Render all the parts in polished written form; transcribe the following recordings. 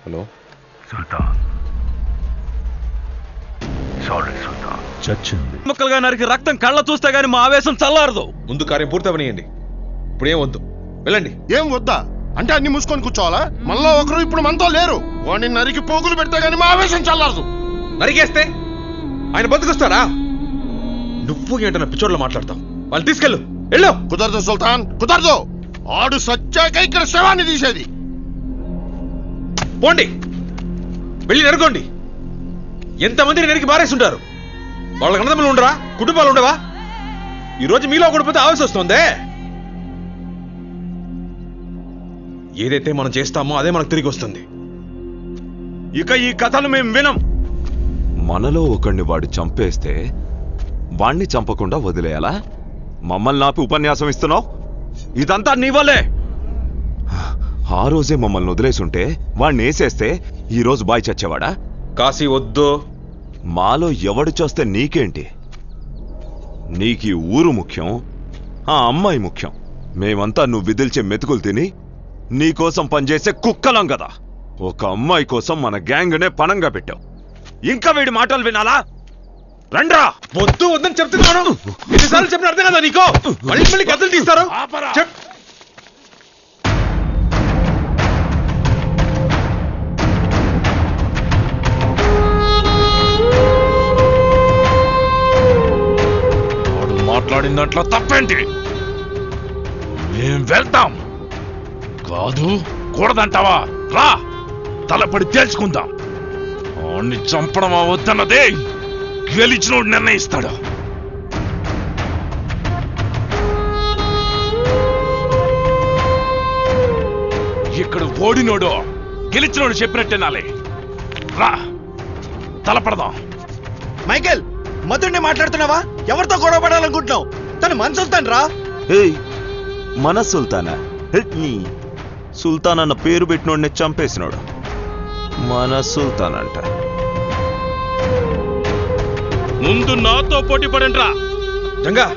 Hello సుల్తాన్, sorry సుల్తాన్. చచ్చింది. ముక్కలుగా నరికి రక్తం కళ్ళ చూస్తే గానీ మా ఆవేశం చల్లారదు. ముందు కార్యం పూర్తవనియండి. ఇప్పుడు ఏం వద్దు, వెళ్ళండి. ఏం వద్దా అంటే అన్ని మూసుకొని కూర్చోవాలా? మళ్ళా ఒకరు ఇప్పుడు మనతో లేరు. వాడిని నరికి పోగులు పెడితే గానీ మా ఆవేశం చల్లారదు. నరికేస్తే ఆయన బతుకొస్తారా? నువ్వు ఏంటన్న పిచ్చోడ్లో మాట్లాడతావు. వాళ్ళు తీసుకెళ్ళు, వెళ్ళు. కుదరదు సుల్తాన్, కుదరదు. ఆడు సచ్చాక ఇక్కడ శవాన్ని తీసేది. పోండి, వెళ్ళి నరుకోండి. ఎంతమందిని నరికి బారేస్తుంటారు. వాళ్ళకి అన్నదమ్ములు ఉండరా? కుటుంబాలు ఉండవా? ఈరోజు మీలో ఒకటిపోతే ఆవేశం వస్తుందే. ఏదైతే మనం చేస్తామో అదే మనకు తిరిగి వస్తుంది. ఇక ఈ కథలు మేము వినం. మనలో ఒకడిని వాడు చంపేస్తే వాణ్ణి చంపకుండా వదిలేయాలా? మమ్మల్ని ఆపి ఉపన్యాసం ఇస్తున్నావు? ఇదంతా నీ వల్లే. ఆ రోజే మమ్మల్ని వదిలేసుంటే వాణ్ణి వేసేస్తే ఈరోజు బాయ్ చచ్చేవాడా? కాశీ వద్దు. మాలో ఎవడు చేస్తే నీకేంటి? నీకీ ఊరు ముఖ్యం, ఆ అమ్మాయి ముఖ్యం. మేమంతా నువ్వు విదిల్చే మెతుకులు తిని నీకోసం పనిచేసే కుక్కలం కదా. ఒక అమ్మాయి కోసం మన గ్యాంగ్నే పణంగా పెట్టావు. ఇంకా వీడి మాటలు వినాలా? రండ్రా. వద్దు వద్దని చెప్తున్నాను. ఎన్నిసార్లు చెప్పిన అర్థం కదా నీకో? మళ్ళీ మళ్ళీ కథలు తీస్తారు. మాట్లాడిన దాంట్లో తప్పేంటి? మేం వెళ్తాం. కాదు కూడదంటావా? రా, తలపడి తేల్చుకుందాం. వాణ్ణి చంపడం వద్దన్నదే గెలిచినోడు నిర్ణయిస్తాడు. ఇక్కడ ఓడినోడు గెలిచినోడు చెప్పినట్టేనాలే. రా, తలపడదాం. మైకేల్, మధుడిని మాట్లాడుతున్నావా? ఎవరితో గొడవ పడాలనుకుంటున్నావు? తను మన సుల్తాన్ రా. ఏయ్, మన సుల్తానా? సుల్తాన్ అన్న పేరు పెట్టినోడిని చంపేసినోడు మన సుల్తాన్ అంట. ముందు నాతో పోటీ పడండి రా. జంగా,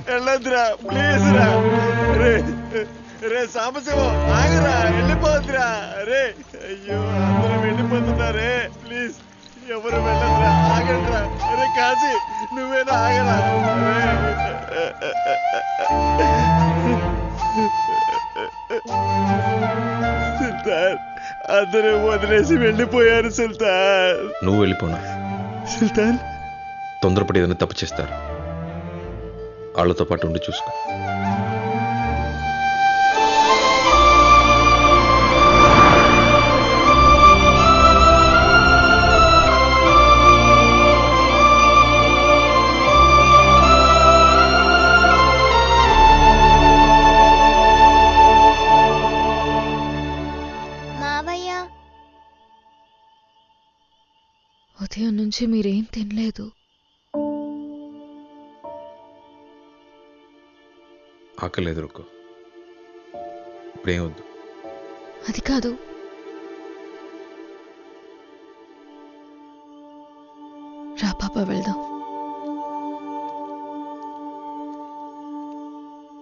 వెళ్ళొద్దురా ప్లీజ్ రా. రే రే సాంబశివం ఆగరా, వెళ్ళిపోద్దురా. రే అయ్యో అందరం వెళ్ళిపోతున్నారే, ప్లీజ్ ఎవరు వెళ్ళదురా, ఆగండిరా. రే కాశీ నువ్వేనా ఆగరా. సుల్తాన్ అందరూ వదిలేసి వెళ్ళిపోయారు సుల్తాన్. నువ్వు వెళ్ళిపోనా? సుల్తాన్ తొందరపడి ఏదైనా తప్పు చేస్తారు. వాళ్ళతో పాటు ఉండి చూసుకో. ఉదయం నుంచి మీరేం తినలేదు. ఆకలేదు రుక్కో, ఇప్పుడేం వద్దు. అది కాదు, రా పాప వెళ్దాం.